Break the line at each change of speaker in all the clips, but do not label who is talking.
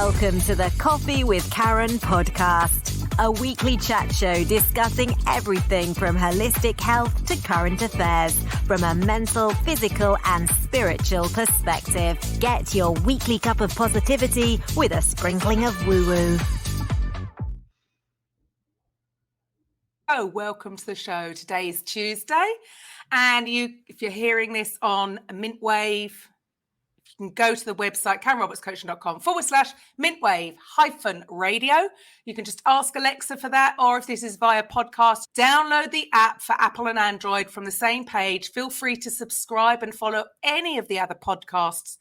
Welcome to the Coffee with Karen podcast, a weekly chat show discussing everything from holistic health to current affairs from a mental, physical and spiritual perspective. Get your weekly cup of positivity with a sprinkling of woo-woo.
Oh, welcome to the show. Today is Tuesday, and if you're hearing this on Mintwave, you can go to the website KarenRobertsCoaching.com/Mintwave-radio. You can just ask Alexa for that, or if this is via podcast, download the app for Apple and Android from the same page. Feel free to subscribe and follow any of the other podcasts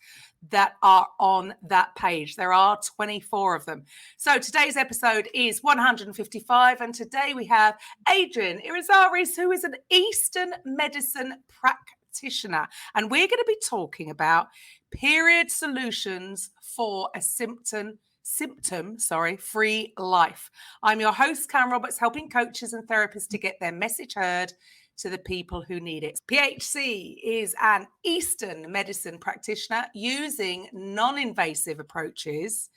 that are on that page. There are 24 of them. So today's episode is 155, and today we have Adrienne Irizarry, who is an Eastern medicine practitioner, and we're going to be talking about period solutions for a symptom-free life. I'm your host, Karen Roberts, helping coaches and therapists to get their message heard to the people who need it. PHC is an Eastern medicine practitioner using non-invasive approaches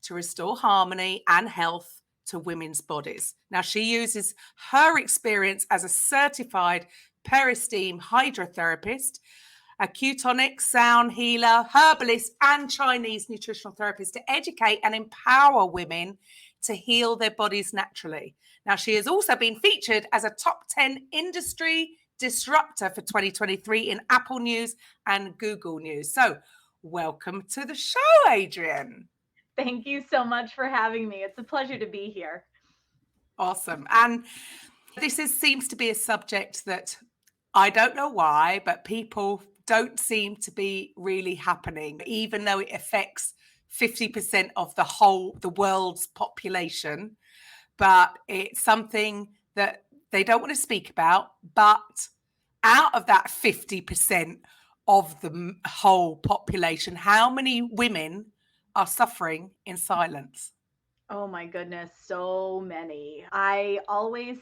to restore harmony and health to women's bodies. Now, she uses her experience as a certified peristeam hydrotherapist, a ketonic sound healer, herbalist, and Chinese nutritional therapist to educate and empower women to heal their bodies naturally. Now, she has also been featured as a top 10 industry disruptor for 2023 in Apple News and Google News. So welcome to the show, Adrienne.
Thank you so much for having me. It's a pleasure to be here.
Awesome. And this seems to be a subject that I don't know why, but people don't seem to be really happening, even though it affects 50% of the world's population. But it's something that they don't want to speak about. But out of that 50% of the whole population, how many women are suffering in silence?
Oh my goodness, so many. I always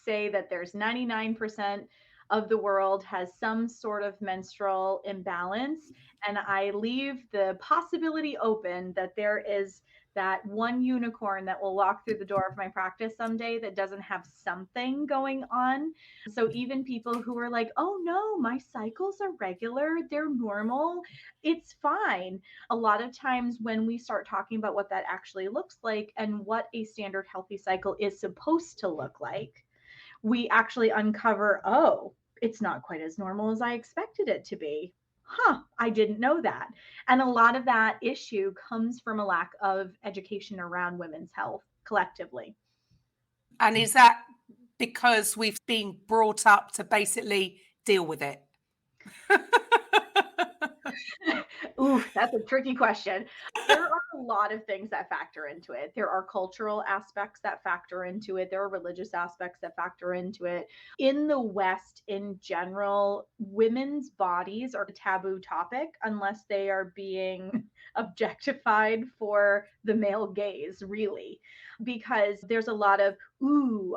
say that there's 99% of the world has some sort of menstrual imbalance. And I leave the possibility open that there is that one unicorn that will walk through the door of my practice someday that doesn't have something going on. So even people who are like, oh no, my cycles are regular, they're normal, it's fine. A lot of times when we start talking about what that actually looks like and what a standard healthy cycle is supposed to look like, we actually uncover, oh, it's not quite as normal as I expected it to be. I didn't know that. And a lot of that issue comes from a lack of education around women's health collectively.
And is that because we've been brought up to basically deal with it?
Ooh, that's a tricky question. There are a lot of things that factor into it. There are cultural aspects that factor into it. There are religious aspects that factor into it. In the West, in general, women's bodies are a taboo topic unless they are being objectified for the male gaze, really, because there's a lot of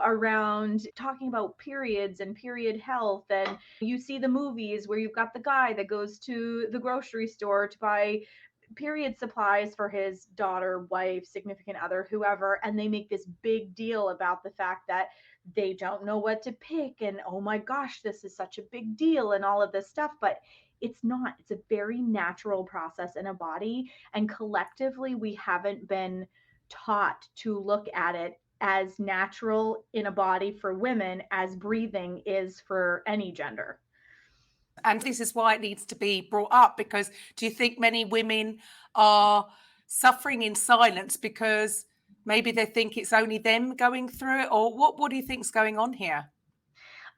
around talking about periods and period health. And you see the movies where you've got the guy that goes to the grocery store to buy period supplies for his daughter, wife, significant other, whoever, and they make this big deal about the fact that they don't know what to pick and oh my gosh, this is such a big deal and all of this stuff. But it's not. It's a very natural process in a body, and collectively we haven't been taught to look at it as natural in a body for women as breathing is for any gender.
And this is why it needs to be brought up, because do you think many women are suffering in silence because maybe they think it's only them going through it? Or what do you think is going on here?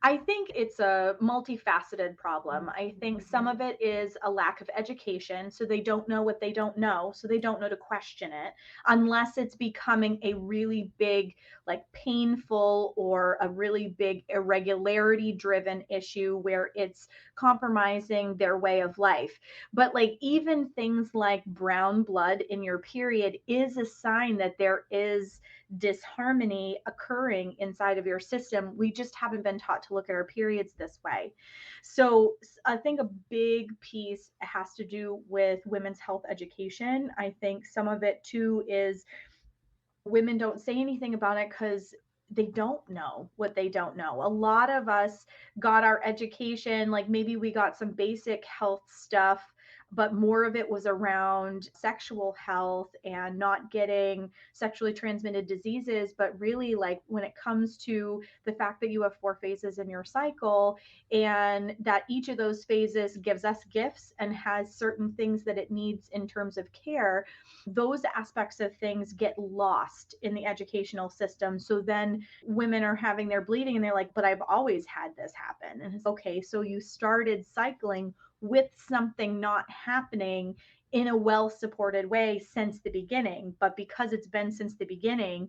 I think it's a multifaceted problem. I think some of it is a lack of education. So they don't know what they don't know. So they don't know to question it unless it's becoming a really big, like painful or a really big irregularity driven issue where it's compromising their way of life. But like even things like brown blood in your period is a sign that there is disharmony occurring inside of your system. We just haven't been taught to look at our periods this way. So I think a big piece has to do with women's health education. I think some of it too is women don't say anything about it because they don't know what they don't know. A lot of us got our education, like maybe we got some basic health stuff, but more of it was around sexual health and not getting sexually transmitted diseases. But really, like when it comes to the fact that you have 4 phases in your cycle and that each of those phases gives us gifts and has certain things that it needs in terms of care, those aspects of things get lost in the educational system. So then women are having their bleeding and they're like, but I've always had this happen. And it's okay. So you started cycling with something not happening in a well supported way since the beginning. But because it's been since the beginning,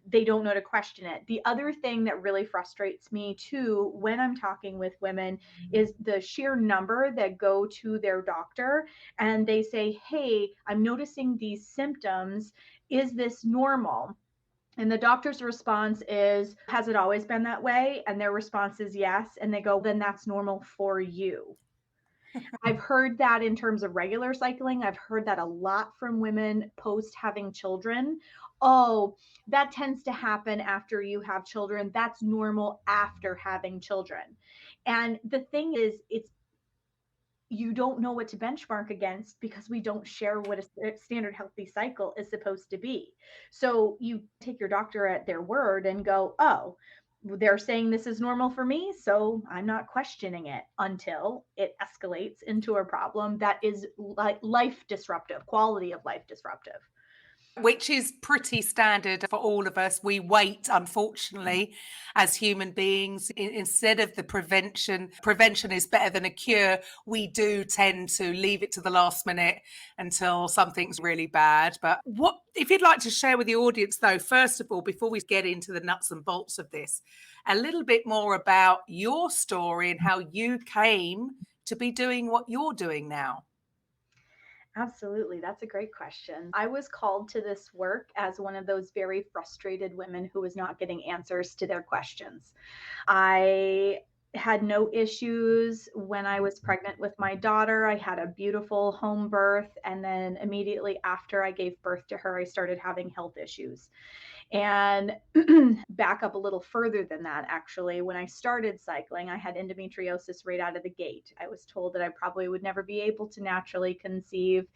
they don't know to question it. The other thing that really frustrates me too when I'm talking with women is the sheer number that go to their doctor and they say, hey, I'm noticing these symptoms. Is this normal? And the doctor's response is, has it always been that way? And their response is yes. And they go, then that's normal for you. I've heard that in terms of regular cycling. I've heard that a lot from women post having children. Oh, that tends to happen after you have children. That's normal after having children. And the thing is, you don't know what to benchmark against because we don't share what a standard healthy cycle is supposed to be. So you take your doctor at their word and go, oh, they're saying this is normal for me, so I'm not questioning it until it escalates into a problem that is like life disruptive, quality of life disruptive.
Which is pretty standard for all of us. We wait, unfortunately, as human beings. Instead of the prevention is better than a cure, we do tend to leave it to the last minute until something's really bad. But what if you'd like to share with the audience, though, first of all, before we get into the nuts and bolts of this, a little bit more about your story and how you came to be doing what you're doing now?
Absolutely. That's a great question. I was called to this work as one of those very frustrated women who was not getting answers to their questions. I had no issues when I was pregnant with my daughter. I had a beautiful home birth. And then immediately after I gave birth to her, I started having health issues. And back up a little further than that, actually, when I started cycling, I had endometriosis right out of the gate. I was told that I probably would never be able to naturally conceive.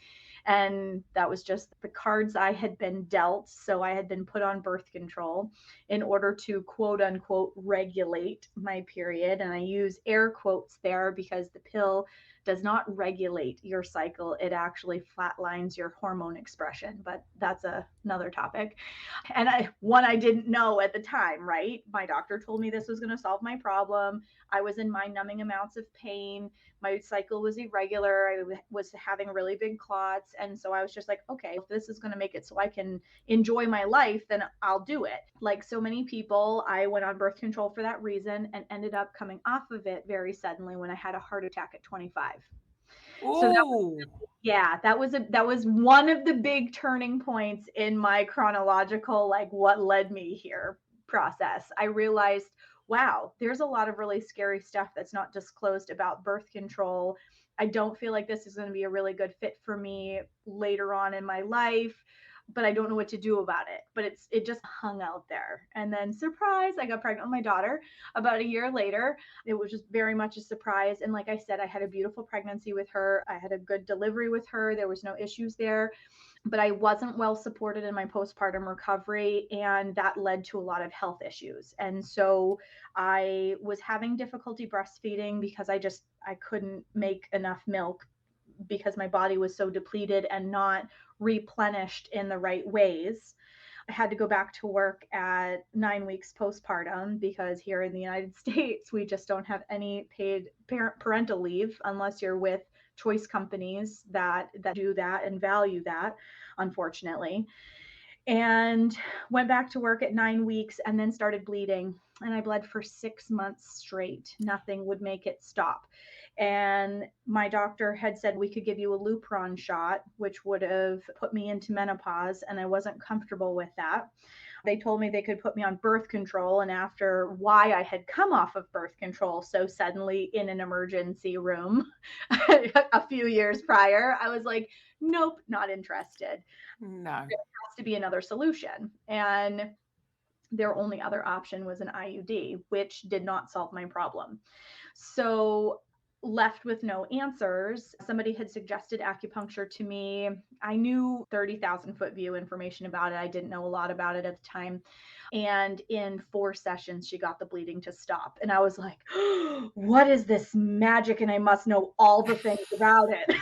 And that was just the cards I had been dealt. So I had been put on birth control in order to quote unquote regulate my period. And I use air quotes there because the pill does not regulate your cycle. It actually flatlines your hormone expression, but that's another topic. And I didn't know at the time, right? My doctor told me this was going to solve my problem. I was in mind numbing amounts of pain. My cycle was irregular. I was having really big clots. And so I was just like, okay, if this is going to make it so I can enjoy my life, then I'll do it. Like so many people, I went on birth control for that reason and ended up coming off of it very suddenly when I had a heart attack at 25. So
Oh,
that was one of the big turning points in my chronological, like what led me here process. I realized, wow, there's a lot of really scary stuff that's not disclosed about birth control. I don't feel like this is going to be a really good fit for me later on in my life, but I don't know what to do about it. But it just hung out there. And then surprise, I got pregnant with my daughter about a year later. It was just very much a surprise. And like I said, I had a beautiful pregnancy with her. I had a good delivery with her. There was no issues there, but I wasn't well supported in my postpartum recovery. And that led to a lot of health issues. And so I was having difficulty breastfeeding because I couldn't make enough milk because my body was so depleted and not replenished in the right ways. I had to go back to work at 9 weeks postpartum because here in the United States, we just don't have any paid parental leave unless you're with choice companies that do that and value that, unfortunately. and went back to work at 9 weeks and then started bleeding. And I bled for 6 months straight. Nothing would make it stop. And my doctor had said we could give you a Lupron shot, which would have put me into menopause. And I wasn't comfortable with that. They told me they could put me on birth control. And after why I had come off of birth control so suddenly in an emergency room a few years prior, I was like, nope, not interested.
No.
There has to be another solution. And their only other option was an IUD, which did not solve my problem. So left with no answers. Somebody had suggested acupuncture to me. I knew 30,000 foot view information about it. I didn't know a lot about it at the time. And in 4 sessions, she got the bleeding to stop. And I was like, oh, what is this magic? And I must know all the things about it.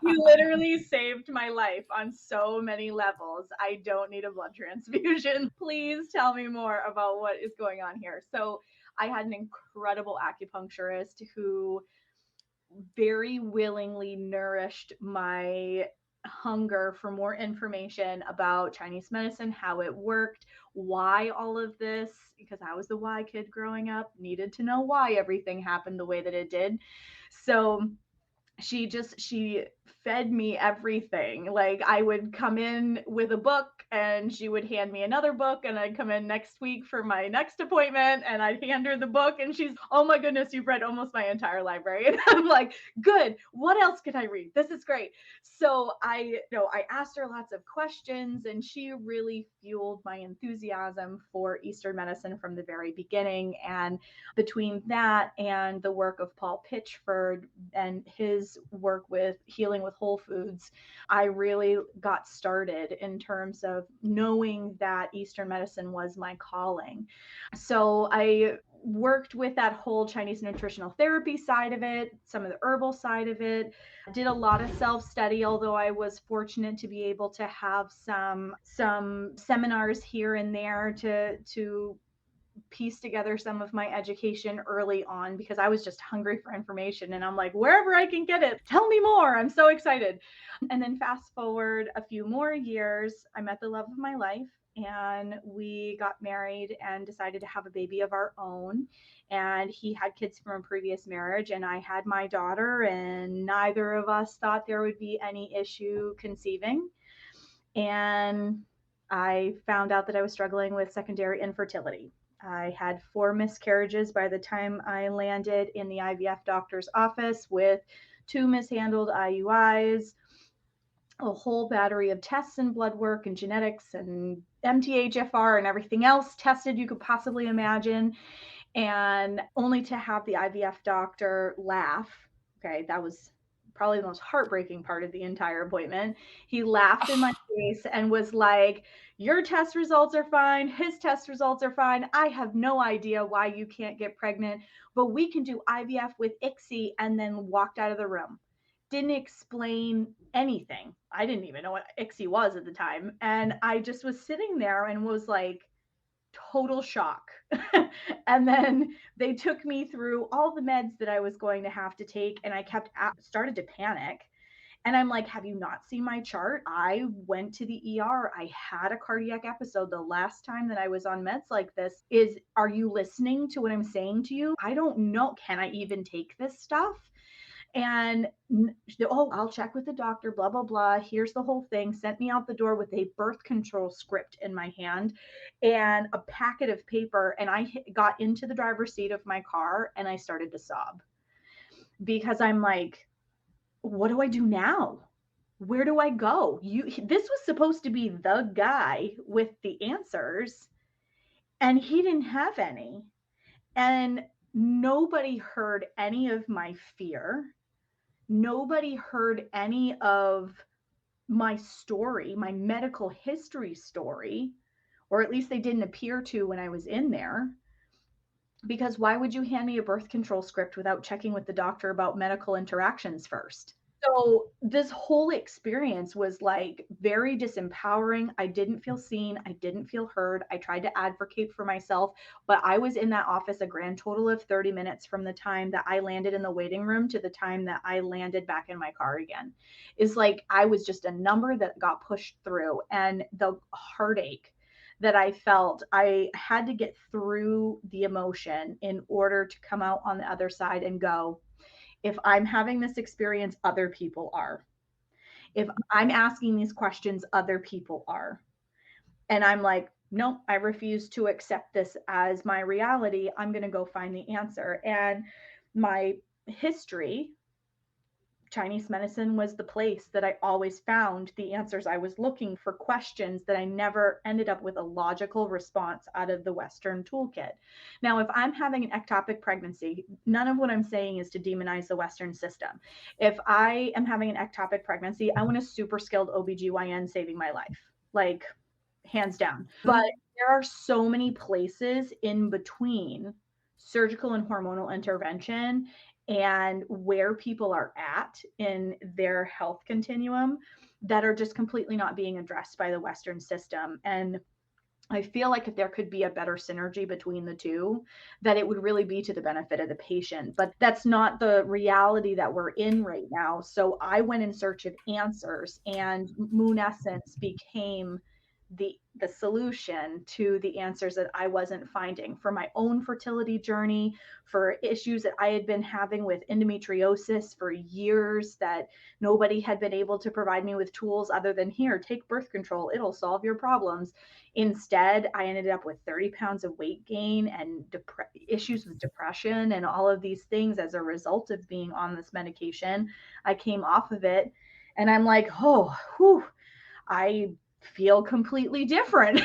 You literally saved my life on so many levels. I don't need a blood transfusion. Please tell me more about what is going on here. So I had an incredible acupuncturist who very willingly nourished my hunger for more information about Chinese medicine, how it worked, why all of this, because I was the why kid growing up, needed to know why everything happened the way that it did. So she fed me everything. Like I would come in with a book and she would hand me another book, and I'd come in next week for my next appointment and I'd hand her the book and she's, oh my goodness, you've read almost my entire library. And I'm like, good, what else could I read? This is great. So I asked her lots of questions, and she really fueled my enthusiasm for Eastern medicine from the very beginning. And between that and the work of Paul Pitchford and his work with healing with whole foods, I really got started in terms of knowing that Eastern medicine was my calling. So I worked with that whole Chinese nutritional therapy side of it, some of the herbal side of it, did a lot of self-study, although I was fortunate to be able to have some seminars here and there to piece together some of my education early on, because I was just hungry for information, and I'm like, wherever I can get it, tell me more. I'm so excited. And then fast forward a few more years, I met the love of my life, and we got married and decided to have a baby of our own. And he had kids from a previous marriage, and I had my daughter, and neither of us thought there would be any issue conceiving. And I found out that I was struggling with secondary infertility. I had 4 miscarriages by the time I landed in the IVF doctor's office, with 2 mishandled IUIs, a whole battery of tests and blood work and genetics and MTHFR and everything else tested you could possibly imagine. And only to have the IVF doctor laugh. Okay, that was probably the most heartbreaking part of the entire appointment. He laughed in my face and was like, your test results are fine. His test results are fine. I have no idea why you can't get pregnant, but we can do IVF with ICSI, and then walked out of the room. Didn't explain anything. I didn't even know what ICSI was at the time. And I just was sitting there and was like, total shock. And then they took me through all the meds that I was going to have to take, and I started to panic. And I'm like, have you not seen my chart? I went to the ER. I had a cardiac episode the last time that I was on meds like this. Are you listening to what I'm saying to you? I don't know. Can I even take this stuff? And I'll check with the doctor, blah, blah, blah. Here's the whole thing. Sent me out the door with a birth control script in my hand and a packet of paper. And I got into the driver's seat of my car and I started to sob, because I'm like, what do I do now? Where do I go? This was supposed to be the guy with the answers, and he didn't have any. And nobody heard any of my fear. Nobody heard any of my story, my medical history story, or at least they didn't appear to when I was in there. Because why would you hand me a birth control script without checking with the doctor about medical interactions first? So this whole experience was like very disempowering. I didn't feel seen. I didn't feel heard. I tried to advocate for myself, but I was in that office a grand total of 30 minutes from the time that I landed in the waiting room to the time that I landed back in my car again. It's like I was just a number that got pushed through, and the heartache that I felt, I had to get through the emotion in order to come out on the other side and go, if I'm having this experience, other people are. If I'm asking these questions, other people are. And I'm like, nope, I refuse to accept this as my reality. I'm going to go find the answer. And my history, Chinese medicine was the place that I always found the answers I was looking for, questions that I never ended up with a logical response out of the Western toolkit. Now, if I'm having an ectopic pregnancy, none of what I'm saying is to demonize the Western system. If I am having an ectopic pregnancy, I want a super skilled OBGYN saving my life, like hands down. But there are so many places in between surgical and hormonal intervention and where people are at in their health continuum that are just completely not being addressed by the Western system. And I feel like if there could be a better synergy between the two, that it would really be to the benefit of the patient. But that's not the reality that we're in right now. So I went in search of answers, and Moon Essence became the solution to the answers that I wasn't finding for my own fertility journey, for issues that I had been having with endometriosis for years that nobody had been able to provide me with tools other than, here, take birth control, it'll solve your problems. Instead, I ended up with 30 pounds of weight gain and issues with depression and all of these things as a result of being on this medication. I came off of it and I'm like, oh, whew, I feel completely different.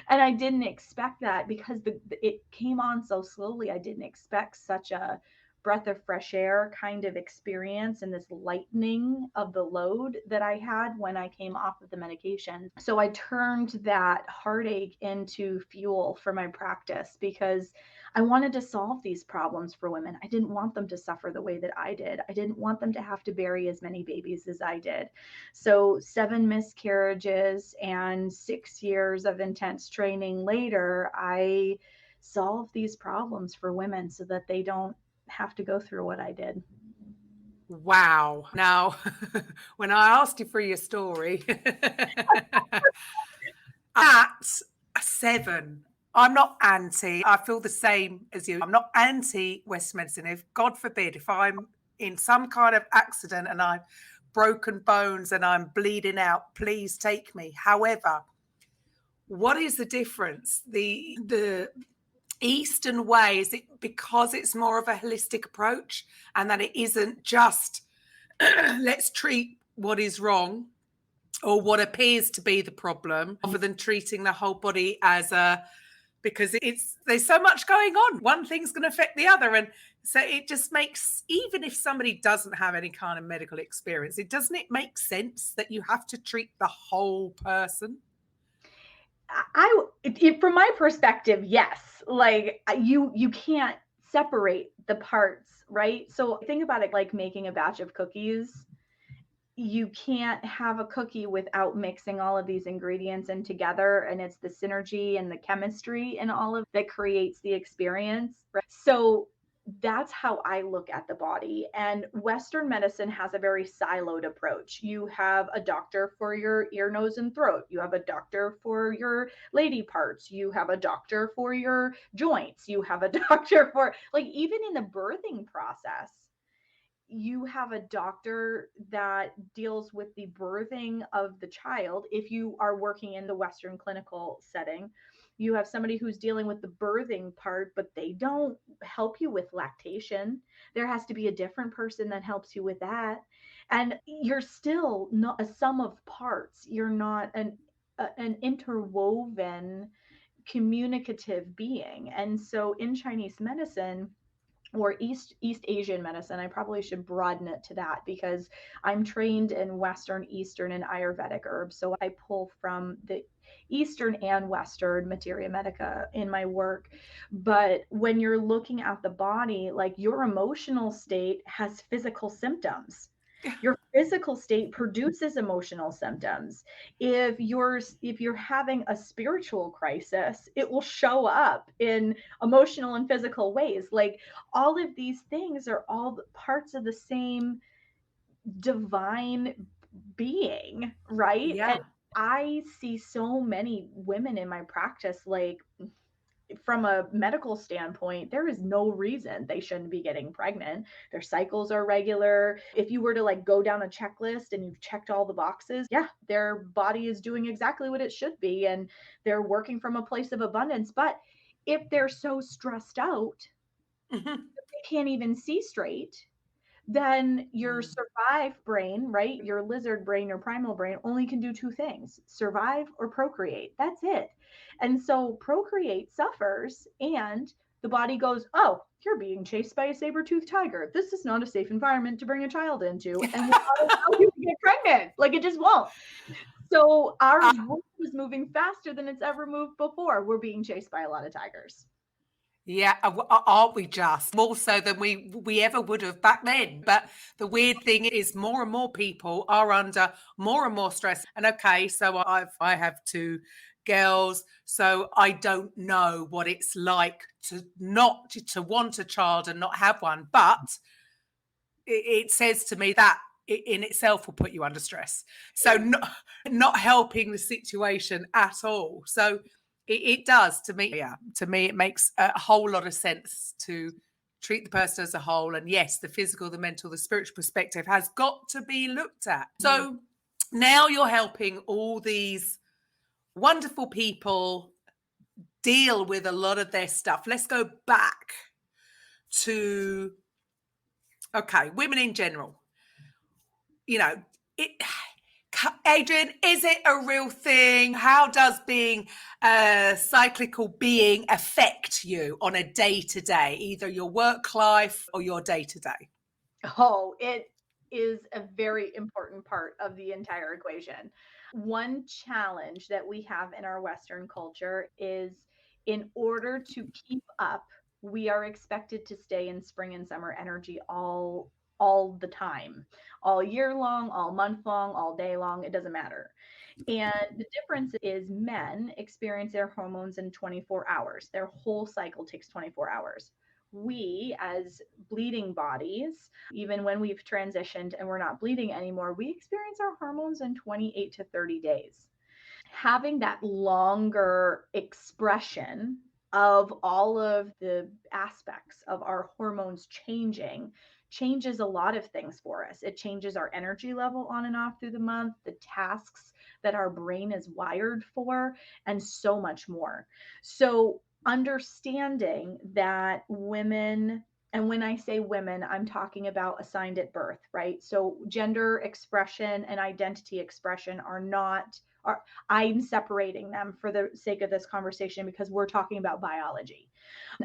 And I didn't expect that because it came on so slowly. I didn't expect such a breath of fresh air kind of experience and this lightening of the load that I had when I came off of the medication. So I turned that heartache into fuel for my practice because I wanted to solve these problems for women. I didn't want them to suffer the way that I did. I didn't want them to have to bury as many babies as I did. So 7 miscarriages and 6 years of intense training later, I solved these problems for women so that they don't have to go through what I did.
Wow. Now, when I asked you for your story, at 7, I'm not anti. I feel the same as you. I'm not anti Western medicine. If God forbid, if I'm in some kind of accident and I've broken bones and I'm bleeding out, please take me. However, what is the difference? The Eastern way, is it because it's more of a holistic approach and that it isn't just let's treat what is wrong or what appears to be the problem rather than treating the whole body as a, because there's so much going on. One thing's going to affect the other. And so it just makes, even if somebody doesn't have any kind of medical experience, doesn't it make sense that you have to treat the whole person?
From my perspective, yes. Like you can't separate the parts, right? So think about it like making a batch of cookies. You can't have a cookie without mixing all of these ingredients in together, and it's the synergy and the chemistry and all of that creates the experience. Right? So that's how I look at the body. And Western medicine has a very siloed approach. You have a doctor for your ear, nose, and throat. You have a doctor for your lady parts. You have a doctor for your joints. You have a doctor for, like, even in the birthing process, you have a doctor that deals with the birthing of the child. If you are working in the Western clinical setting, you have somebody who's dealing with the birthing part, but they don't help you with lactation. There has to be a different person that helps you with that. And you're still not a sum of parts. You're not an interwoven communicative being. And so in Chinese medicine, or East Asian medicine, I probably should broaden it to that because I'm trained in Western, Eastern, and Ayurvedic herbs. So I pull from the Eastern and Western materia medica in my work. But when you're looking at the body, like, your emotional state has physical symptoms. Your physical state produces emotional symptoms. If you're having a spiritual crisis, it will show up in emotional and physical ways. Like all of these things are all parts of the same divine being, right? And
Yeah.
I see so many women in my practice, like from a medical standpoint, there is no reason they shouldn't be getting pregnant. Their cycles are regular. If you were to like go down a checklist and you've checked all the boxes, yeah, their body is doing exactly what it should be and they're working from a place of abundance. But if they're so stressed out,
Mhm.
they can't even see straight, then your
Mm.
survive brain, right? Your lizard brain, your primal brain only can do two things: survive or procreate. That's it. And so procreate suffers, and the body goes, oh, you're being chased by a saber-toothed tiger. This is not a safe environment to bring a child into, and will not allow you to get pregnant. Like it just won't. So our
Uh,
world is moving faster than it's ever moved before. We're being chased by a lot of tigers.
Yeah, aren't we just more so than we ever would have back then? But the weird thing is, more and more people are under more and more stress. And okay, so I have two girls, so I don't know what it's like to not to want a child and not have one. But it says to me that in itself will put you under stress. So not helping the situation at all. So it does to me. Yeah, to me it makes a whole lot of sense to treat the person as a whole. And yes, the physical, the mental, the spiritual perspective has got to be looked at. So now you're helping all these wonderful people deal with a lot of their stuff. Let's go back to, okay, women in general. You know, it, Adrienne, is it a real thing? How does being a cyclical being affect you on a day to day, either your work life or your day to day?
Oh, it is a very important part of the entire equation. One challenge that we have in our Western culture is, in order to keep up, we are expected to stay in spring and summer energy all the time, all year long, all month long, all day long, it doesn't matter. And the difference is men experience their hormones in 24 hours. Their whole cycle takes 24 hours. We, as bleeding bodies, even when we've transitioned and we're not bleeding anymore, we experience our hormones in 28 to 30 days. Having that longer expression of all of the aspects of our hormones changing changes a lot of things for us. It changes our energy level on and off through the month, the tasks that our brain is wired for, and so much more. So understanding that women, and when I say women, I'm talking about assigned at birth, right? So gender expression and identity expression are not, are, I'm separating them for the sake of this conversation because we're talking about biology.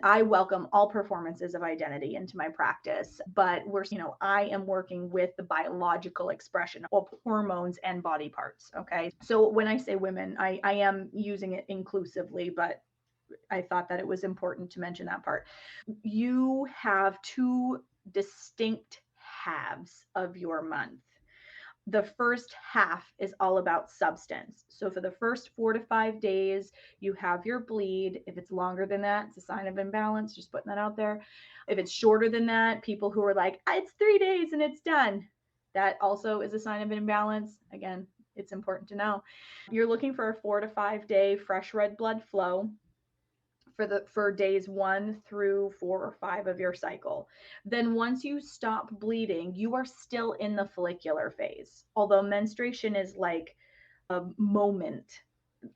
I welcome all performances of identity into my practice, but I am working with the biological expression of hormones and body parts. Okay. So when I say women, I am using it inclusively, but I thought that it was important to mention that part. You have two distinct halves of your month. The first half is all about substance. So for the first 4 to 5 days, you have your bleed. If it's longer than that, it's a sign of imbalance. Just putting that out there. If it's shorter than that, people who are like, it's 3 days and it's done, that also is a sign of an imbalance. Again, it's important to know. You're looking for a 4 to 5 day fresh red blood flow for days 1 through 4 or 5 of your cycle. Then once you stop bleeding, you are still in the follicular phase. Although menstruation is like a moment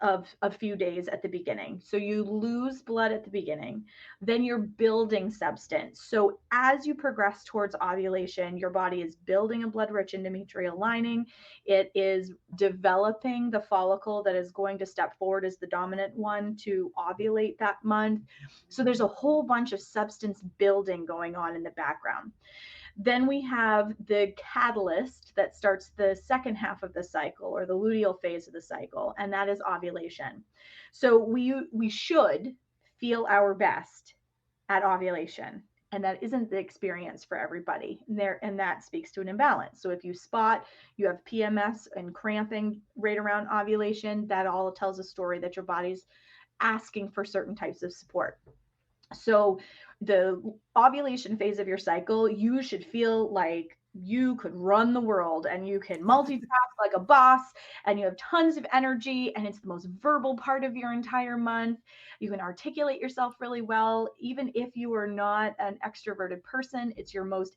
of a few days at the beginning. So you lose blood at the beginning, then you're building substance. So as you progress towards ovulation, your body is building a blood-rich endometrial lining. It is developing the follicle that is going to step forward as the dominant one to ovulate that month. So there's a whole bunch of substance building going on in the background. Then we have the catalyst that starts the second half of the cycle, or the luteal phase of the cycle, and that is ovulation. So we should feel our best at ovulation. And that isn't the experience for everybody. And that speaks to an imbalance. So if you spot you have PMS and cramping right around ovulation, that all tells a story that your body's asking for certain types of support. So the ovulation phase of your cycle, you should feel like you could run the world and you can multitask like a boss and you have tons of energy and it's the most verbal part of your entire month. You can articulate yourself really well. Even if you are not an extroverted person, it's your most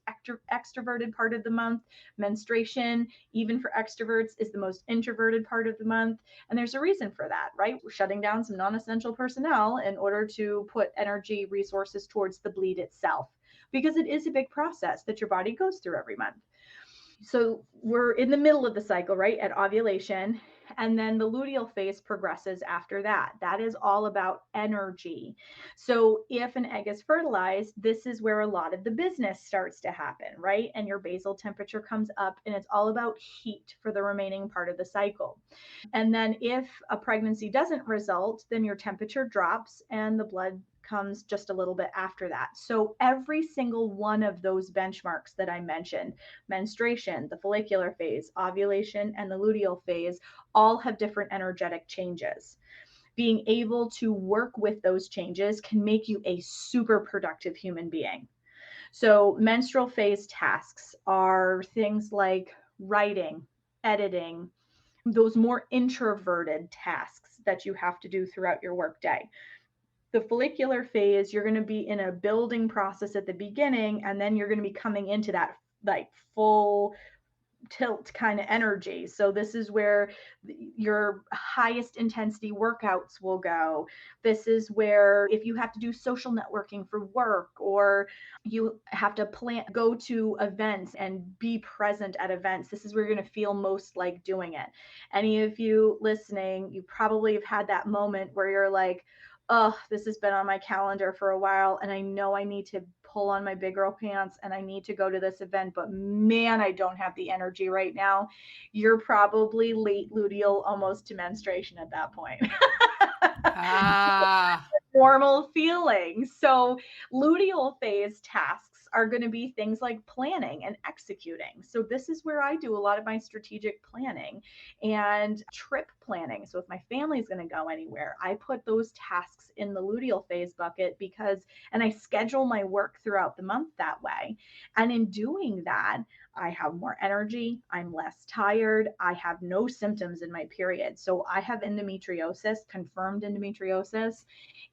extroverted part of the month. Menstruation, even for extroverts, is the most introverted part of the month. And there's a reason for that, right? We're shutting down some non-essential personnel in order to put energy resources towards the bleed itself, because it is a big process that your body goes through every month. So we're in the middle of the cycle, right, at ovulation. And then the luteal phase progresses after that. That is all about energy. So if an egg is fertilized, this is where a lot of the business starts to happen, right? And your basal temperature comes up, and it's all about heat for the remaining part of the cycle. And then if a pregnancy doesn't result, then your temperature drops and the blood comes just a little bit after that. So every single one of those benchmarks that I mentioned, menstruation, the follicular phase, ovulation, and the luteal phase, all have different energetic changes. Being able to work with those changes can make you a super productive human being. So menstrual phase tasks are things like writing, editing, those more introverted tasks that you have to do throughout your workday. The follicular phase, you're going to be in a building process at the beginning, and then you're going to be coming into that like full tilt kind of energy. So this is where your highest intensity workouts will go. This is where if you have to do social networking for work, or you have to go to events and be present at events, this is where you're going to feel most like doing it. Any of you listening, you probably have had that moment where you're like, oh, this has been on my calendar for a while and I know I need to pull on my big girl pants and I need to go to this event, but man, I don't have the energy right now. You're probably late luteal, almost to menstruation at that point. Normal feelings. So luteal phase tasks are going to be things like planning and executing. So this is where I do a lot of my strategic planning and trip planning. So if my family is going to go anywhere, I put those tasks in the luteal phase bucket and I schedule my work throughout the month that way. And in doing that, I have more energy. I'm less tired. I have no symptoms in my period. So I have endometriosis, confirmed endometriosis,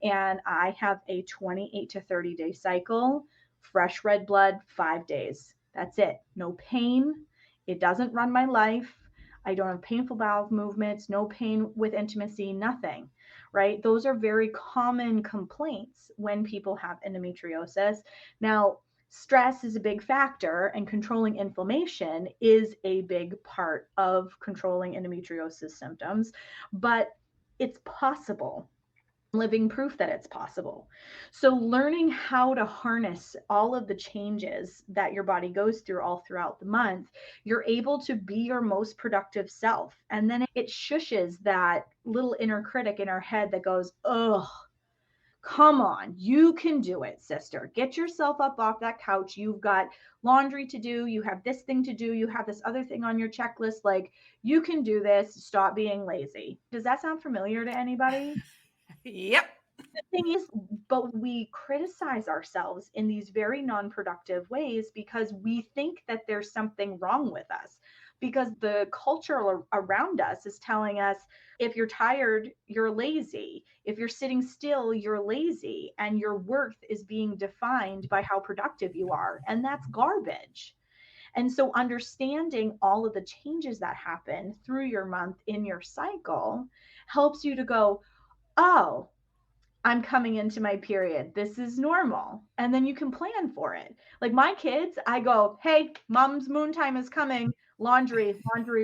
and I have a 28 to 30 day cycle, fresh red blood, 5 days. That's it. No pain. It doesn't run my life. I don't have painful bowel movements, no pain with intimacy, nothing, right? Those are very common complaints when people have endometriosis. Now, stress is a big factor, and controlling inflammation is a big part of controlling endometriosis symptoms, but it's possible. Living proof that it's possible. So learning how to harness all of the changes that your body goes through all throughout the month, you're able to be your most productive self. And then it shushes that little inner critic in our head that goes, oh, come on, you can do it, sister. Get yourself up off that couch. You've got laundry to do. You have this thing to do. You have this other thing on your checklist. Like, you can do this. Stop being lazy. Does that sound familiar to anybody?
Yep.
The thing is, but we criticize ourselves in these very non-productive ways because we think that there's something wrong with us, because the culture around us is telling us, if you're tired, you're lazy. If you're sitting still, you're lazy, and your worth is being defined by how productive you are. And that's garbage. And so understanding all of the changes that happen through your month in your cycle helps you to go, oh, I'm coming into my period. This is normal. And then you can plan for it. Like my kids, I go, hey, mom's moon time is coming. Laundry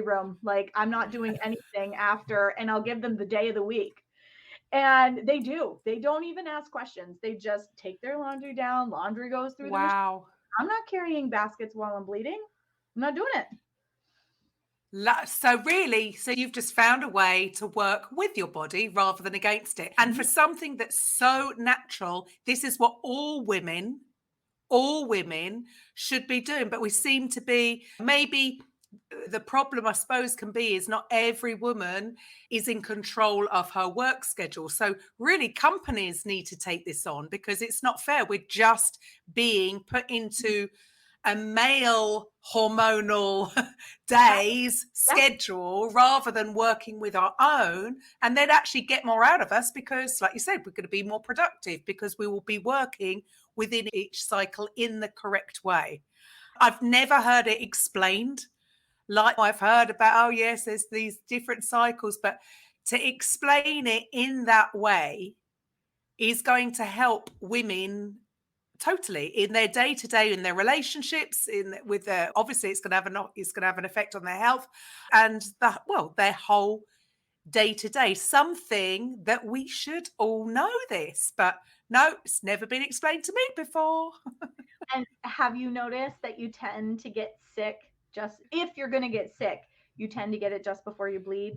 room. Like, I'm not doing anything after, and I'll give them the day of the week. And they do. They don't even ask questions. They just take their laundry down. Laundry goes through the machine.
Wow.
I'm not carrying baskets while I'm bleeding. I'm not doing it.
So you've just found a way to work with your body rather than against it. And for something that's so natural, this is what all women all women should be doing. But we seem to be, maybe the problem, I suppose, can be is not every woman is in control of her work schedule. So really companies need to take this on, because it's not fair. We're just being put into a male hormonal days schedule rather than working with our own, and they'd actually get more out of us, because like you said, we're going to be more productive because we will be working within each cycle in the correct way. I've never heard it explained. Like, I've heard about, oh yes, there's these different cycles, but to explain it in that way is going to help women totally in their day-to-day, in their relationships, with their, obviously it's going to have an effect on their health and their whole day-to-day. Something that we should all know this, but no, it's never been explained to me before.
And have you noticed that you tend to get sick just, if you're going to get sick, you tend to get it just before you bleed?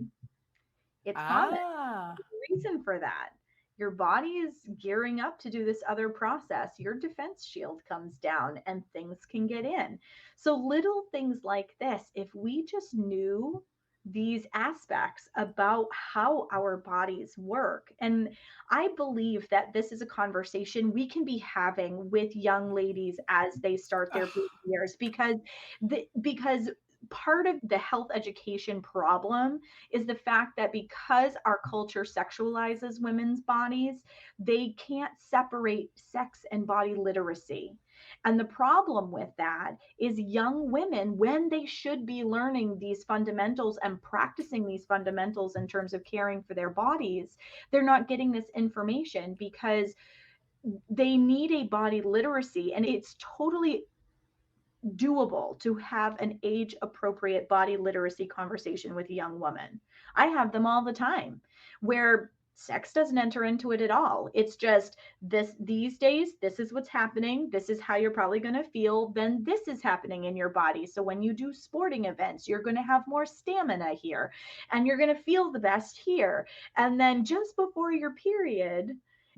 It's common. There's a reason for that. Your body is gearing up to do this other process. Your defense shield comes down and things can get in. So little things like this, if we just knew these aspects about how our bodies work. And I believe that this is a conversation we can be having with young ladies as they start their years, because part of the health education problem is the fact that because our culture sexualizes women's bodies, they can't separate sex and body literacy. And the problem with that is young women, when they should be learning these fundamentals and practicing these fundamentals in terms of caring for their bodies, they're not getting this information because they need a body literacy. And it's totally doable to have an age appropriate body literacy conversation with a young woman. I have them all the time where sex doesn't enter into it at all. It's just these days, this is what's happening. This is how you're probably going to feel. Then this is happening in your body. So when you do sporting events, you're going to have more stamina here and you're going to feel the best here. And then just before your period,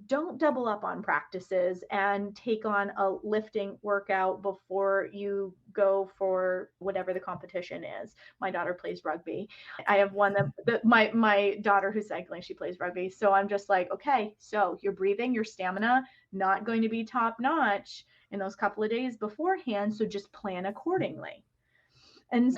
don't double up on practices and take on a lifting workout before you go for whatever the competition is. My daughter plays rugby. I have one that my daughter who's cycling, she plays rugby. So I'm just like, okay, so your breathing, your stamina, not going to be top notch in those couple of days beforehand. So just plan accordingly. And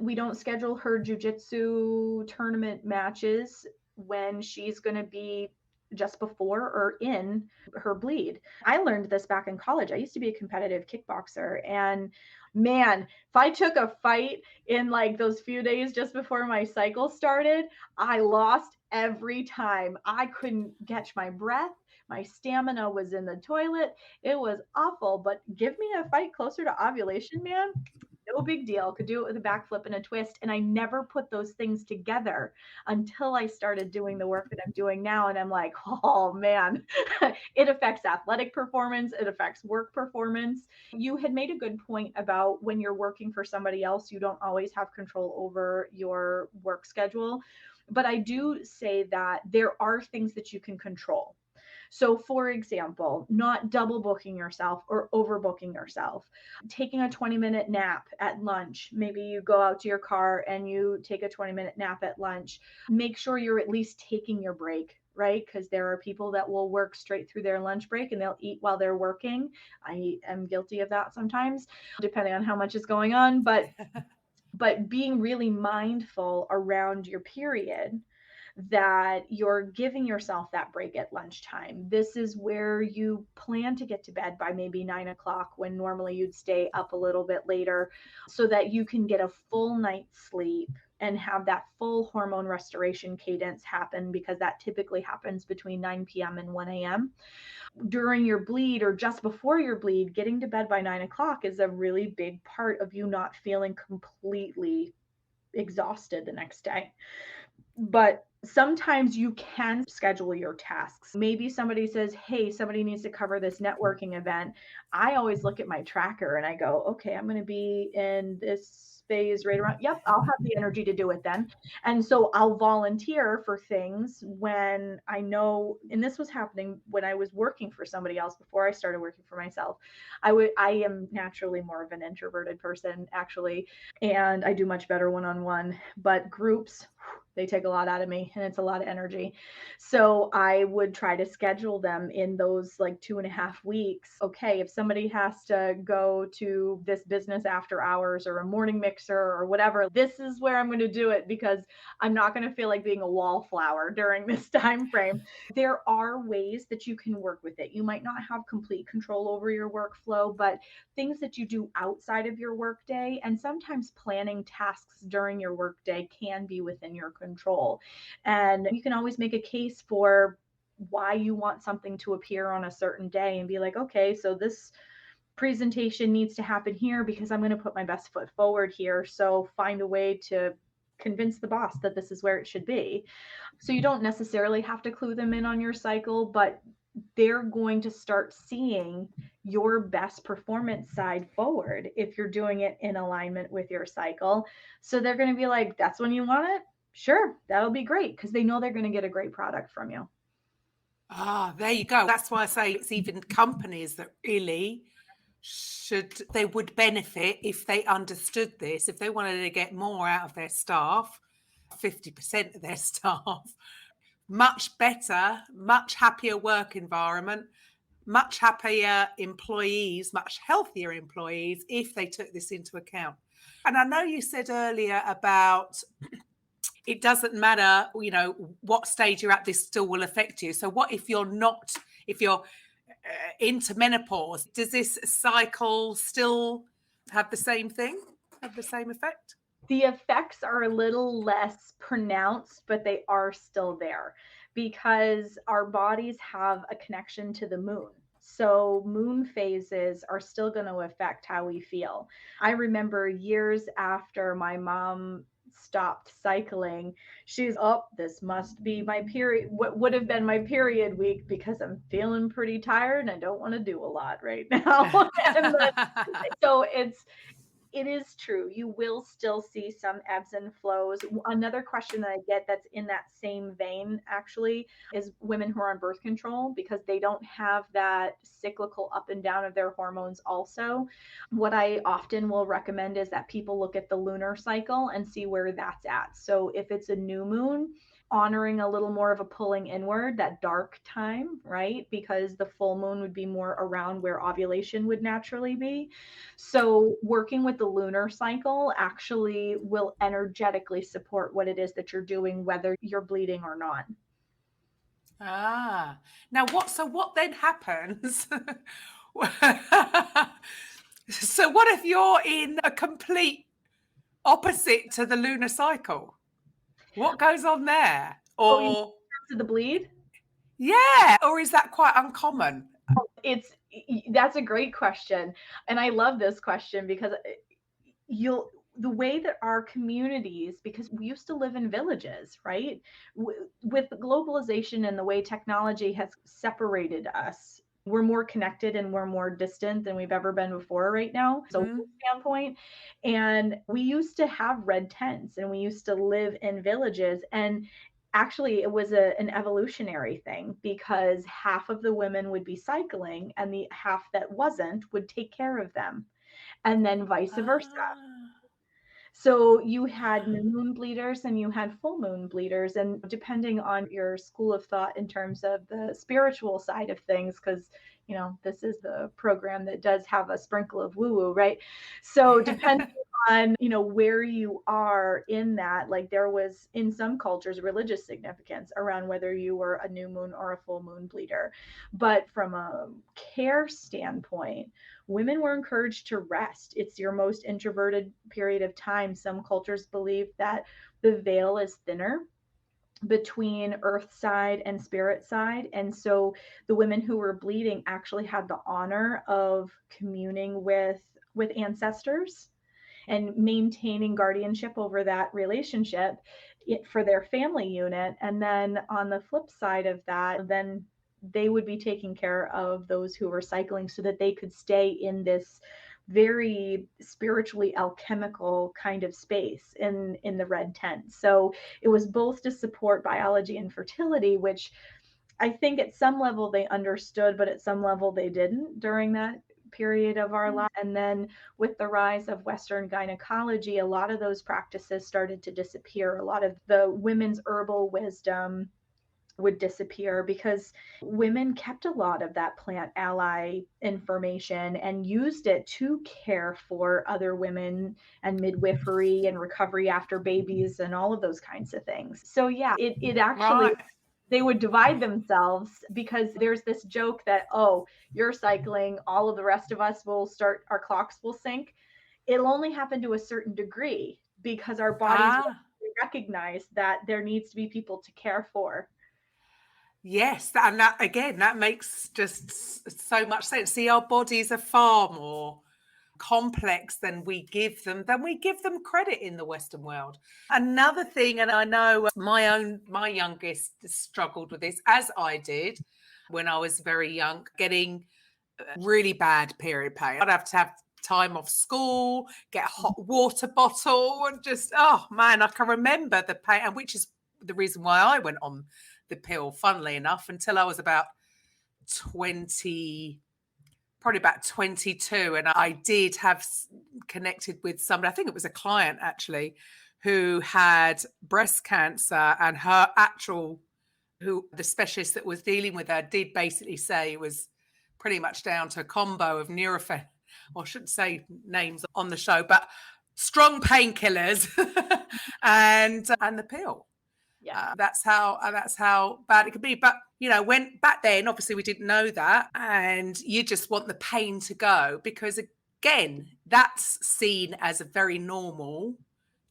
we don't schedule her jiu-jitsu tournament matches when she's going to be just before or in her bleed. I learned this back in college. I used to be a competitive kickboxer, and man, if I took a fight in like those few days just before my cycle started, I lost every time. I couldn't catch my breath. My stamina was in the toilet. It was awful, but give me a fight closer to ovulation, man. No big deal. Could do it with a backflip and a twist. And I never put those things together until I started doing the work that I'm doing now. And I'm like, oh man, it affects athletic performance. It affects work performance. You had made a good point about when you're working for somebody else, you don't always have control over your work schedule. But I do say that there are things that you can control. So for example, not double booking yourself or overbooking yourself, taking a 20-minute nap at lunch. Maybe you go out to your car and you take a 20-minute nap at lunch. Make sure you're at least taking your break, right? Because there are people that will work straight through their lunch break and they'll eat while they're working. I am guilty of that sometimes, depending on how much is going on. But being really mindful around your period, that you're giving yourself that break at lunchtime. This is where you plan to get to bed by maybe 9 o'clock when normally you'd stay up a little bit later, so that you can get a full night's sleep and have that full hormone restoration cadence happen, because that typically happens between 9 p.m. and 1 a.m. During your bleed or just before your bleed, getting to bed by 9 o'clock is a really big part of you not feeling completely exhausted the next day. But sometimes you can schedule your tasks. Maybe somebody says, hey, somebody needs to cover this networking event. I always look at my tracker and I go, okay, I'm going to be in this phase right around, yep, I'll have the energy to do it then. And so I'll volunteer for things when I know, and this was happening when I was working for somebody else before I started working for myself. I am naturally more of an introverted person, actually, and I do much better one-on-one, but groups, they take a lot out of me, and it's a lot of energy. So I would try to schedule them in those like 2.5 weeks. Okay, if somebody has to go to this business after hours or a morning mixer or whatever, this is where I'm going to do it, because I'm not going to feel like being a wallflower during this time frame. There are ways that you can work with it. You might not have complete control over your workflow, but things that you do outside of your workday, and sometimes planning tasks during your workday, can be within your control. And you can always make a case for why you want something to appear on a certain day and be like, okay, so this presentation needs to happen here because I'm going to put my best foot forward here. So find a way to convince the boss that this is where it should be. So you don't necessarily have to clue them in on your cycle, but they're going to start seeing your best performance side forward if you're doing it in alignment with your cycle. So they're going to be like, that's when you want it? Sure, that'll be great, because they know they're going to get a great product from you.
Ah, there you go. That's why I say it's even companies that really they would benefit if they understood this, if they wanted to get more out of their staff, 50% of their staff, much better, much happier work environment, much happier employees, much healthier employees, if they took this into account. And I know you said earlier about it doesn't matter, what stage you're at, this still will affect you. So what if you're into menopause? Does this cycle still have the same thing, have the same effect?
The effects are a little less pronounced, but they are still there, because our bodies have a connection to the moon. So moon phases are still going to affect how we feel. I remember years after my mom stopped cycling, she's, oh, this must be my period, what would have been my period week, because I'm feeling pretty tired and I don't want to do a lot right now. So it is true. You will still see some ebbs and flows. Another question that I get that's in that same vein, actually, is women who are on birth control, because they don't have that cyclical up and down of their hormones also. What I often will recommend is that people look at the lunar cycle and see where that's at. So if it's a new moon, honoring a little more of a pulling inward, that dark time, right? Because the full moon would be more around where ovulation would naturally be. So working with the lunar cycle actually will energetically support what it is that you're doing, whether you're bleeding or not.
Ah, now what then happens? So what if you're in a complete opposite to the lunar cycle? What goes on there?
Oh, you mean
Or
to the bleed?
yeah, or is that quite uncommon?
That's a great question. And I love this question, because the way that our communities, because we used to live in villages, right? With globalization and the way technology has separated us, we're more connected and we're more distant than we've ever been before right now. So standpoint, and we used to have red tents and we used to live in villages, and actually it was an evolutionary thing, because half of the women would be cycling and the half that wasn't would take care of them, and then vice versa. So you had new moon bleeders and you had full moon bleeders, and depending on your school of thought in terms of the spiritual side of things, because this is the program that does have a sprinkle of woo-woo, right? So depending on where you are in that, like there was in some cultures religious significance around whether you were a new moon or a full moon bleeder. But from a care standpoint, women were encouraged to rest. It's your most introverted period of time. Some cultures believe that the veil is thinner between earth side and spirit side. And so the women who were bleeding actually had the honor of communing with ancestors and maintaining guardianship over that relationship for their family unit. And then on the flip side of that, then they would be taking care of those who were cycling so that they could stay in this very spiritually alchemical kind of space in the red tent. So it was both to support biology and fertility, which I think at some level they understood, but at some level they didn't during that period of our life. And then with the rise of Western gynecology, a lot of those practices started to disappear. A lot of the women's herbal wisdom would disappear because women kept a lot of that plant ally information and used it to care for other women and midwifery and recovery after babies and all of those kinds of things. So yeah, it actually,
Right.
they would divide themselves because there's this joke that, oh, you're cycling, all of the rest of us will start, our clocks will sync. It'll only happen to a certain degree because our bodies
Ah.
recognize that there needs to be people to care for.
Yes, and that again, that makes just so much sense. See, our bodies are far more complex than we give them credit in the Western world. Another thing, and I know my youngest struggled with this, as I did when I was very young, getting really bad period pain. I'd have time off school, get a hot water bottle, and just, oh man, I can remember the pain, and which is the reason why I went on the pill, funnily enough, until I was about 20, probably about 22. And I did have connected with somebody, I think it was a client actually, who had breast cancer, and the specialist that was dealing with her did basically say it was pretty much down to a combo of Nurofen, or I shouldn't say names on the show, but strong painkillers and the pill.
Yeah.
That's how bad it could be. But when back then, obviously we didn't know that, and you just want the pain to go, because again, that's seen as a very normal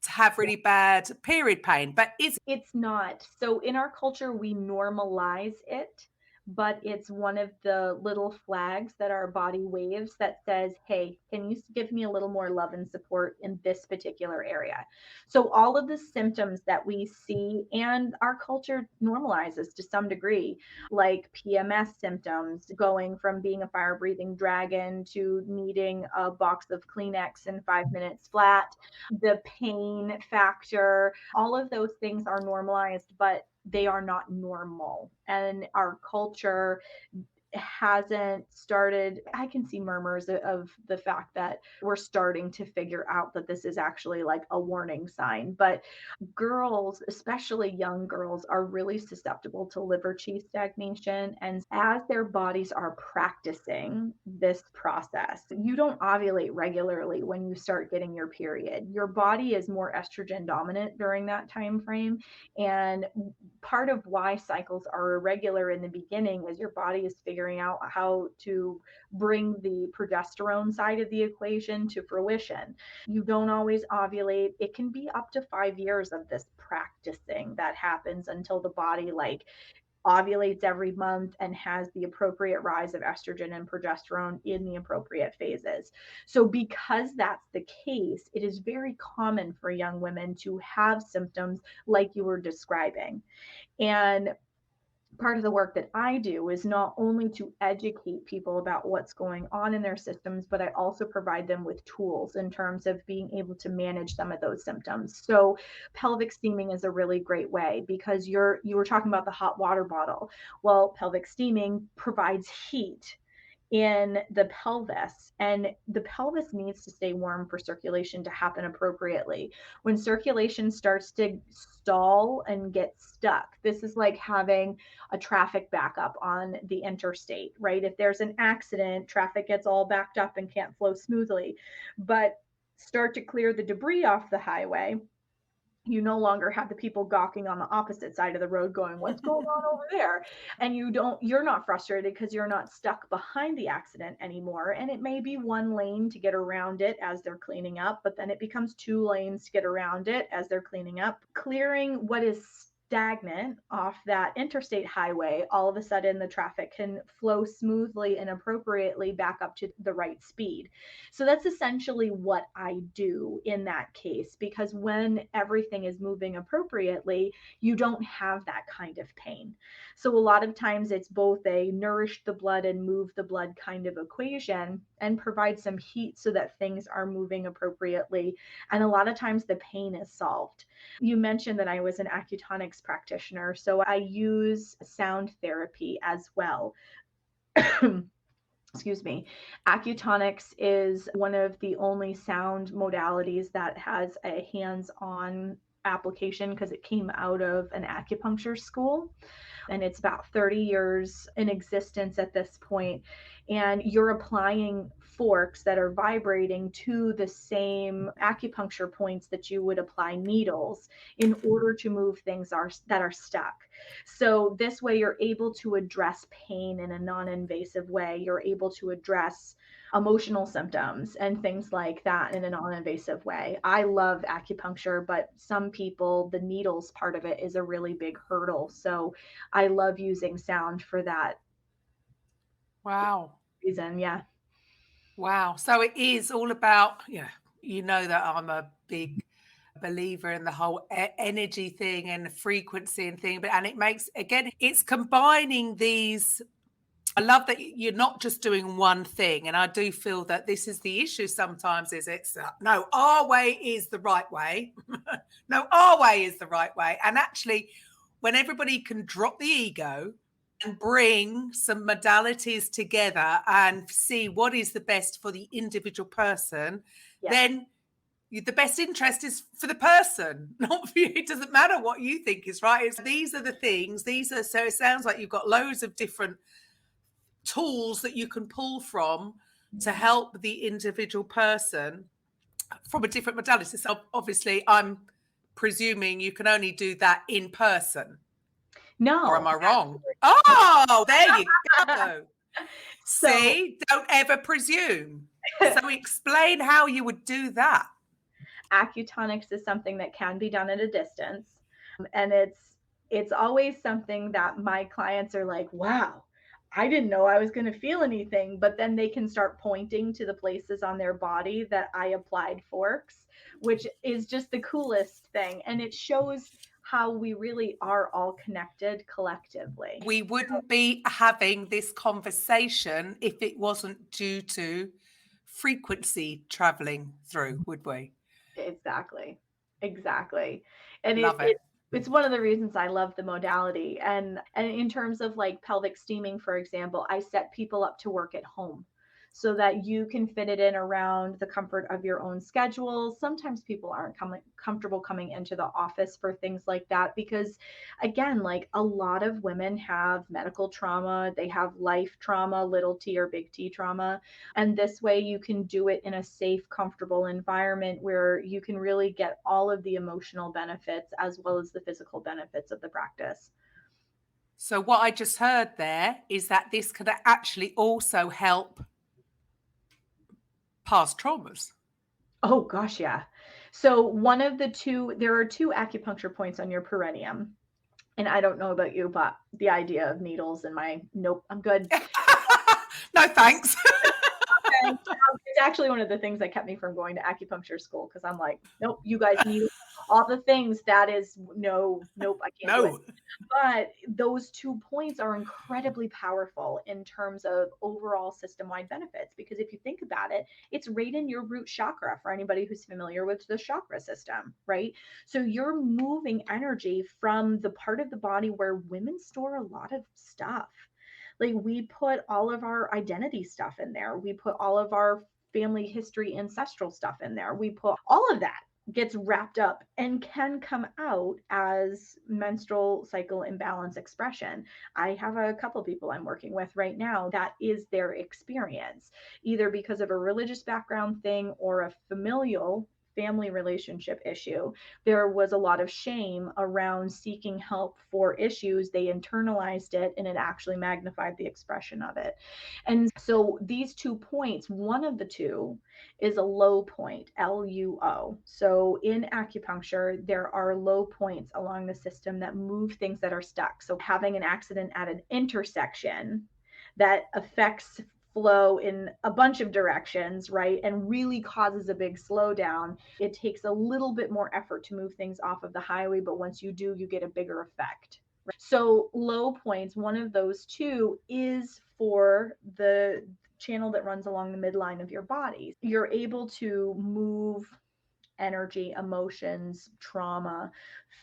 to have really bad period pain. But
It's not. So in our culture, we normalize it, but it's one of the little flags that our body waves that says, hey, can you give me a little more love and support in this particular area? So all of the symptoms that we see and our culture normalizes to some degree, like PMS symptoms, going from being a fire breathing dragon to needing a box of Kleenex in 5 minutes flat, the pain factor, all of those things are normalized, but they are not normal. And our culture hasn't started. I can see murmurs of the fact that we're starting to figure out that this is actually like a warning sign. But girls, especially young girls, are really susceptible to liver chi stagnation. And as their bodies are practicing this process, you don't ovulate regularly when you start getting your period. Your body is more estrogen dominant during that time frame. And part of why cycles are irregular in the beginning is your body is figuring out how to bring the progesterone side of the equation to fruition. You don't always ovulate. It can be up to 5 years of this practicing that happens until the body like ovulates every month and has the appropriate rise of estrogen and progesterone in the appropriate phases. So because that's the case, it is very common for young women to have symptoms like you were describing. And part of the work that I do is not only to educate people about what's going on in their systems, but I also provide them with tools in terms of being able to manage some of those symptoms. So pelvic steaming is a really great way, because you were talking about the hot water bottle. Well, pelvic steaming provides heat in the pelvis, and the pelvis needs to stay warm for circulation to happen appropriately. When circulation starts to stall and get stuck, this is like having a traffic backup on the interstate, right? If there's an accident, traffic gets all backed up and can't flow smoothly. But start to clear the debris off the highway, you no longer have the people gawking on the opposite side of the road going, what's going on over there? And you're not frustrated because you're not stuck behind the accident anymore. And it may be one lane to get around it as they're cleaning up, but then it becomes 2 lanes to get around it as they're cleaning up. Clearing what is stagnant off that interstate highway, all of a sudden the traffic can flow smoothly and appropriately back up to the right speed. So that's essentially what I do in that case, because when everything is moving appropriately, you don't have that kind of pain. So a lot of times it's both a nourish the blood and move the blood kind of equation, and provide some heat so that things are moving appropriately. And a lot of times the pain is solved. You mentioned that I was an acutonics practitioner, so I use sound therapy as well. Excuse me. Acutonics is one of the only sound modalities that has a hands-on application, because it came out of an acupuncture school, and it's about 30 years in existence at this point. And you're applying forks that are vibrating to the same acupuncture points that you would apply needles in order to move things that are stuck. So this way you're able to address pain in a non-invasive way. You're able to address emotional symptoms and things like that in a non-invasive way. I love acupuncture, but some people, the needles part of it is a really big hurdle. So I love using sound for that
Wow.
reason. Yeah.
Wow. So it is all about, you know that I'm a big believer in the whole energy thing and the frequency and thing, and it makes, again, it's combining these. I love that you're not just doing one thing. And I do feel that this is the issue sometimes, is it's no, our way is the right way. No, our way is the right way. And actually, when everybody can drop the ego and bring some modalities together and see what is the best for the individual person,
Yeah.
then the best interest is for the person, not for you. It doesn't matter what you think is right. These are the things. So it sounds like you've got loads of different tools that you can pull from to help the individual person from a different modality. So obviously, I'm presuming you can only do that in person.
No.
Or am I wrong? Oh, there you go.
So,
see, don't ever presume. So explain how you would do that.
Acutonics is something that can be done at a distance. And it's always something that my clients are like, wow, I didn't know I was going to feel anything. But then they can start pointing to the places on their body that I applied forks, which is just the coolest thing. And it shows how we really are all connected collectively.
We wouldn't be having this conversation if it wasn't due to frequency traveling through, would we?
Exactly. And
Love it.
it's one of the reasons I love the modality. And in terms of like pelvic steaming, for example, I set people up to work at home so that you can fit it in around the comfort of your own schedule. Sometimes people aren't comfortable coming into the office for things like that because, again, like a lot of women have medical trauma, they have life trauma, little t or big T trauma. And this way you can do it in a safe, comfortable environment where you can really get all of the emotional benefits as well as the physical benefits of the practice.
So what I just heard there is that this could actually also help past traumas.
Oh gosh, yeah. So there are two acupuncture points on your perineum. And I don't know about you, but the idea of needles in nope, I'm good.
No, thanks.
It's actually one of the things that kept me from going to acupuncture school, because I'm like, nope, you guys need all the things. That is nope, I can't do it. But those 2 points are incredibly powerful in terms of overall system-wide benefits, because if you think about it, it's right in your root chakra for anybody who's familiar with the chakra system, right? So you're moving energy from the part of the body where women store a lot of stuff. Like we put all of our identity stuff in there. We put all of our family history, ancestral stuff in there. We put all of that gets wrapped up and can come out as menstrual cycle imbalance expression. I have a couple people I'm working with right now that is their experience, either because of a religious background thing or a familial family relationship issue. There was a lot of shame around seeking help for issues. They internalized it and it actually magnified the expression of it. And so these 2 points, one of the two is a low point, LUO. So in acupuncture, there are low points along the system that move things that are stuck. So having an accident at an intersection that affects flow in a bunch of directions, right, and really causes a big slowdown, it takes a little bit more effort to move things off of the highway, but once you do, you get a bigger effect. So low points, one of those two is for the channel that runs along the midline of your body. You're able to move energy, emotions, trauma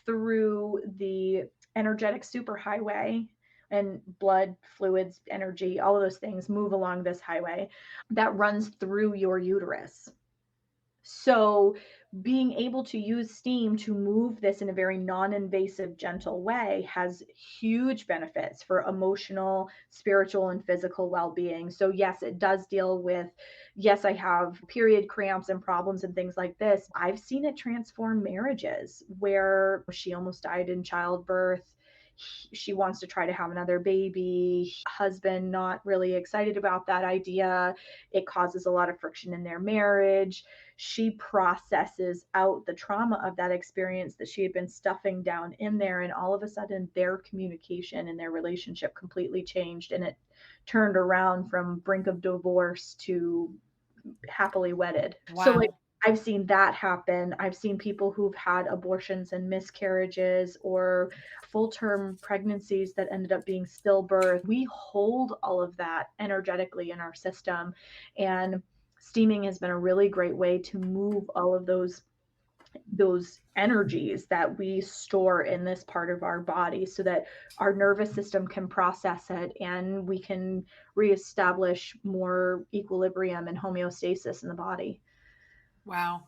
through the energetic superhighway, and blood, fluids, energy, all of those things move along this highway that runs through your uterus. So being able to use steam to move this in a very non-invasive, gentle way has huge benefits for emotional, spiritual, and physical well-being. So yes, it does deal with, yes, I have period cramps and problems and things like this. I've seen it transform marriages where she almost died in childbirth. She wants to try to have another baby. Husband not really excited about that idea. It causes a lot of friction in their marriage. She processes out the trauma of that experience that she had been stuffing down in there, and all of a sudden their communication and their relationship completely changed, and it turned around from brink of divorce to happily wedded.
Wow.
So like I've seen that happen. I've seen people who've had abortions and miscarriages or full-term pregnancies that ended up being stillbirth. We hold all of that energetically in our system, and steaming has been a really great way to move all of those energies that we store in this part of our body so that our nervous system can process it and we can reestablish more equilibrium and homeostasis in the body.
Wow.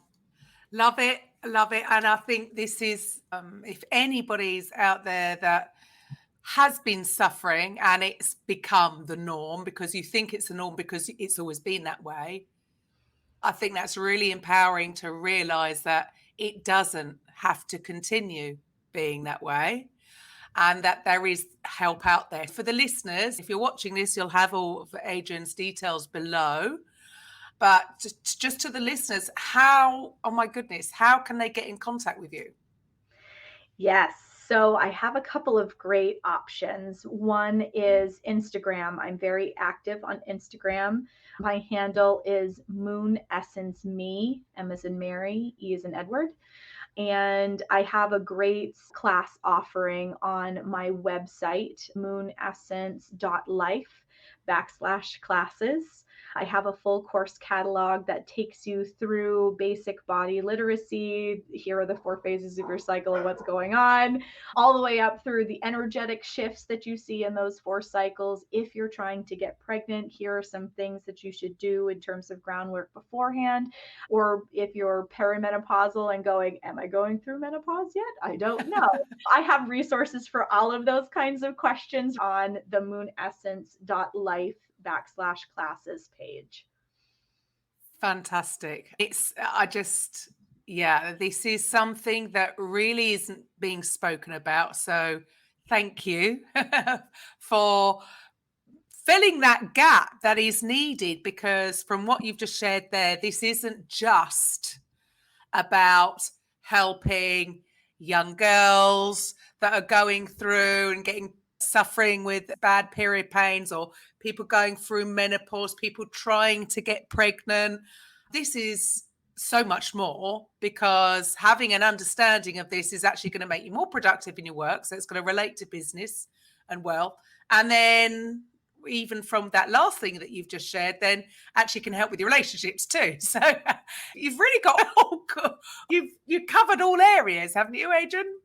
Love it. Love it. And I think this is, if anybody's out there that has been suffering and it's become the norm because you think it's the norm because it's always been that way, I think that's really empowering to realize that it doesn't have to continue being that way and that there is help out there. For the listeners, if you're watching this, you'll have all of Adrienne's details below. But just to the listeners, how can they get in contact with you?
Yes. So I have a couple of great options. One is Instagram. I'm very active on Instagram. My handle is Moon Essence Me, M as in Mary, E as in Edward. And I have a great class offering on my website, moonessence.life/classes. I have a full course catalog that takes you through basic body literacy. Here are the 4 phases of your cycle and what's going on, all the way up through the energetic shifts that you see in those 4 cycles. If you're trying to get pregnant, here are some things that you should do in terms of groundwork beforehand. Or if you're perimenopausal and going, am I going through menopause yet? I don't know. I have resources for all of those kinds of questions on the moonessence.life/classes page.
Fantastic. This is something that really isn't being spoken about. So thank you for filling that gap that is needed, because from what you've just shared there, this isn't just about helping young girls that are going through and suffering with bad period pains, or people going through menopause, people trying to get pregnant. This is so much more, because having an understanding of this is actually going to make you more productive in your work. So it's going to relate to business and wealth. And then even from that last thing that you've just shared, then actually can help with your relationships too. So you've really got you've covered all areas, haven't you, Adrienne?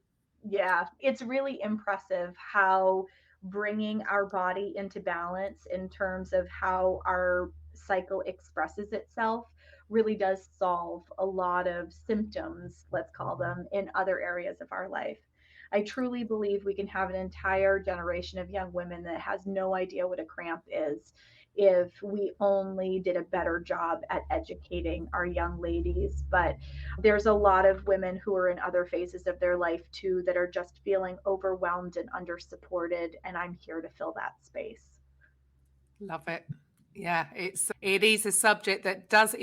Yeah, it's really impressive how bringing our body into balance in terms of how our cycle expresses itself really does solve a lot of symptoms, let's call them, in other areas of our life. I truly believe we can have an entire generation of young women that has no idea what a cramp is. if we only did a better job at educating our young ladies. But there's a lot of women who are in other phases of their life too that are just feeling overwhelmed and under-supported, and I'm here to fill that space.
Love it. Yeah, it is a subject that does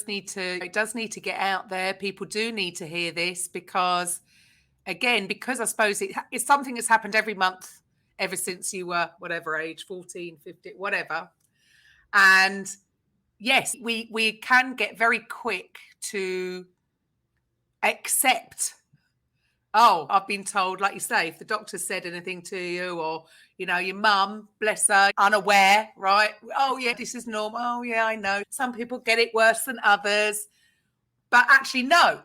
need to get out there. People do need to hear this because I suppose it's something that's happened every month ever since you were whatever age, 14, 15, whatever. And yes, we can get very quick to accept, oh, I've been told, like you say, if the doctor said anything to you, or, your mum, bless her, unaware, right? Oh, yeah, this is normal. Oh, yeah, I know. Some people get it worse than others. But actually, no,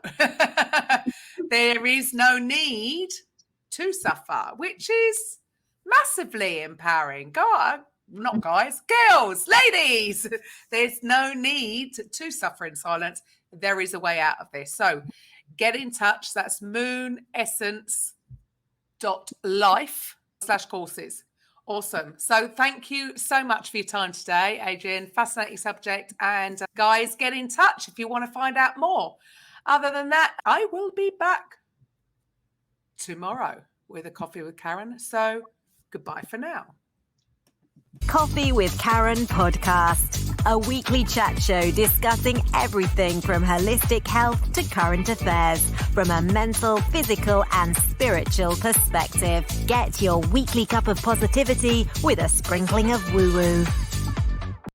there is no need to suffer, which is massively empowering. Not guys, girls, ladies. There's no need to suffer in silence. There is a way out of this. So get in touch. That's moonessence.life/courses. Awesome. So thank you so much for your time today, Adrienne. Fascinating subject. And guys, get in touch if you want to find out more. Other than that, I will be back tomorrow with a Coffee with Karen. So goodbye for now.
Coffee with Karen podcast, a weekly chat show discussing everything from holistic health to current affairs from a mental, physical and spiritual perspective. Get your weekly cup of positivity with a sprinkling of woo-woo.